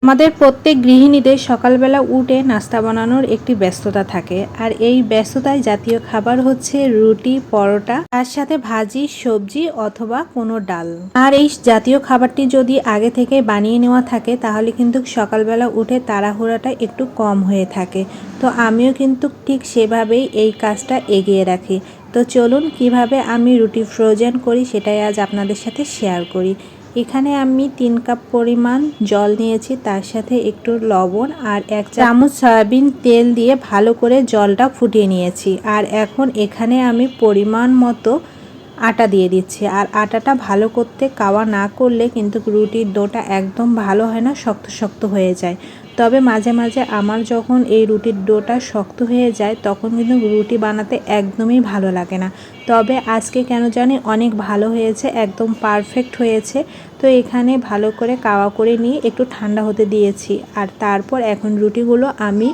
আমাদের প্রত্যেক গৃহিণীদের সকালবেলা উঠে নাস্তা বানানোর একটি ব্যস্ততা থাকে, আর এই ব্যস্ততায় জাতীয় খাবার হচ্ছে রুটি, পরোটা, তার সাথে ভাজি, সবজি অথবা কোনো ডাল। আর এই জাতীয় খাবারটি যদি আগে থেকে বানিয়ে নেওয়া থাকে তাহলে কিন্তু সকালবেলা উঠে তাড়াহুড়াটা একটু কম হয়ে থাকে। তো আমিও কিন্তু ঠিক সেভাবেই এই কাজটা এগিয়ে রাখি। তো চলুন কিভাবে আমি রুটি ফ্রোজেন করি সেটাই আজ আপনাদের সাথে শেয়ার করি। এখানে আমি 3 কাপ পরিমাণ জল নিয়েছি, তার সাথে একটু লবণ আর 1 চামচ সয়াবিন তেল দিয়ে ভালো করে জলটা ফুটিয়ে নিয়েছি। আর এখন এখানে আমি পরিমাণ মতো আটা দিয়ে দিচ্ছি। আর আটাটা ভালো করতে কাওয়া না করলে কিন্তু রুটির ডোটা একদম ভালো হয় না, শক্ত শক্ত হয়ে যায়। তবে মাঝে মাঝে আমার যখন এই রুটির ডোটা শক্ত হয়ে যায় তখন কিন্তু রুটি বানাতে একদমই ভালো লাগে না। তবে আজকে কেন জানি অনেক ভালো হয়েছে, একদম পারফেক্ট হয়েছে। তো এখানে ভালো করে কাওয়া করে নিয়ে একটু ঠান্ডা হতে দিয়েছি। আর তারপর এখন রুটিগুলো আমি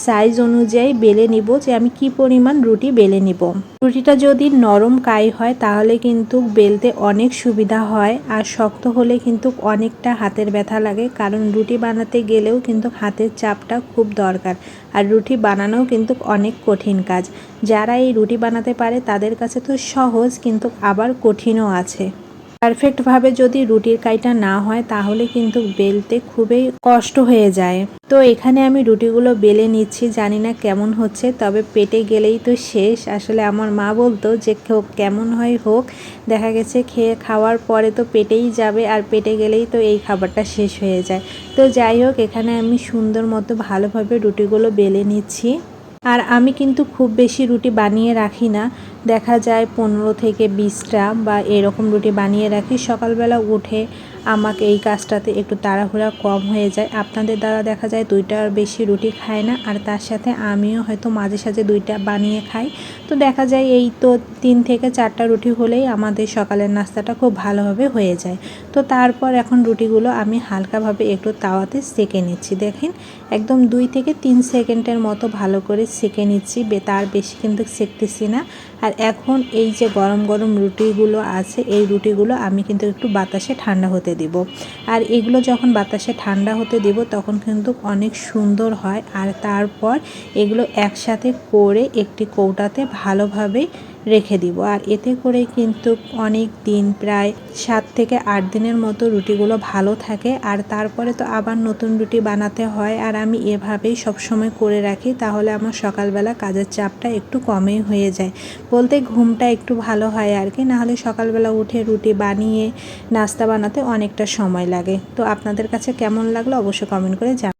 সাইজ অনুযায়ী বেলে নিব, যে আমি কি পরিমাণ রুটি বেলে নিব। রুটিটা যদি নরম কাই হয় তাহলে কিন্তু বেলতে অনেক সুবিধা হয়, আর শক্ত হলে কিন্তু অনেকটা হাতের ব্যথা লাগে, কারণ রুটি বানাতে গেলেও কিন্তু হাতের চাপটা খুব দরকার। আর রুটি বানানোও কিন্তু অনেক কঠিন কাজ। যারা এই রুটি বানাতে পারে তাদের কাছে তো সহজ, কিন্তু আবার কঠিনও আছে। পারফেক্টভাবে যদি রুটির কাইটা না হয় তাহলে কিন্তু বেলতে খুবই কষ্ট হয়ে যায়। তো এখানে আমি রুটিগুলো বেলে নিচ্ছি, জানি না কেমন হচ্ছে, তবে পেটে গেলেই তো শেষ। আসলে আমার মা বলতো যে কেমন হয় হোক, দেখা গেছে খাওয়ার পরে তো পেটেই যাবে, আর পেটে গেলেই তো এই খাবারটা শেষ হয়ে যায়। তো যাই হোক, এখানে আমি সুন্দর মতো ভালোভাবে রুটিগুলো বেলে নিচ্ছি। আর আমি কিন্তু খুব বেশি রুটি বানিয়ে রাখি না, দেখা যায় 15 থেকে 20টা বা এরকম রুটি বানিয়ে রাখি। সকালবেলা উঠে আমাকে এই কাজটাতে একটু তাড়াহুড়া কম হয়ে যায়। আপনাদের দ্বারা দেখা যায় 2টার বেশি রুটি খায় না, আর তার সাথে আমিও হয়তো মাঝে সাঝে 2টা বানিয়ে খাই। তো দেখা যায় এই তো 3 থেকে 4টা রুটি হলেই আমাদের সকালের নাস্তাটা খুব ভালোভাবে হয়ে যায়। তো তারপর এখন রুটিগুলো আমি হালকাভাবে একটু তাওয়াতে সেঁকে নিচ্ছি। দেখেন একদম 2 থেকে 3 সেকেন্ডের মতো ভালো করে সেঁকে নিচ্ছি, তার বেশি কিন্তু সেঁকতেছি না। আর এখন এই যে গরম গরম রুটিগুলো আছে, এই রুটিগুলো আমি কিন্তু একটু বাতাসে ঠান্ডা হতে দিব। আর এগুলো যখন বাতাসে ঠান্ডা হতে দিব তখন কিন্তু অনেক সুন্দর হয়। আর তারপর এগুলো একসাথে করে একটি কৌটাতে ভালোভাবে রেখে দিব। আর এতে করে কিন্তু অনেক দিন, প্রায় 7 থেকে 8 দিনের মতো রুটিগুলো ভালো থাকে। আর তারপরে তো আবার নতুন রুটি বানাতে হয়, আর আমি এভাবেই সবসময় করে রাখি, তাহলে আমার সকালবেলা কাজের চাপটা একটু কমই হয়ে যায়, বলতে ঘুমটা একটু ভালো হয় আর কি। নাহলে সকালবেলা উঠে রুটি বানিয়ে নাস্তা বানাতে অনেকটা সময় লাগে। তো আপনাদের কাছে কেমন লাগলো অবশ্যই কমেন্ট করে জানাবেন।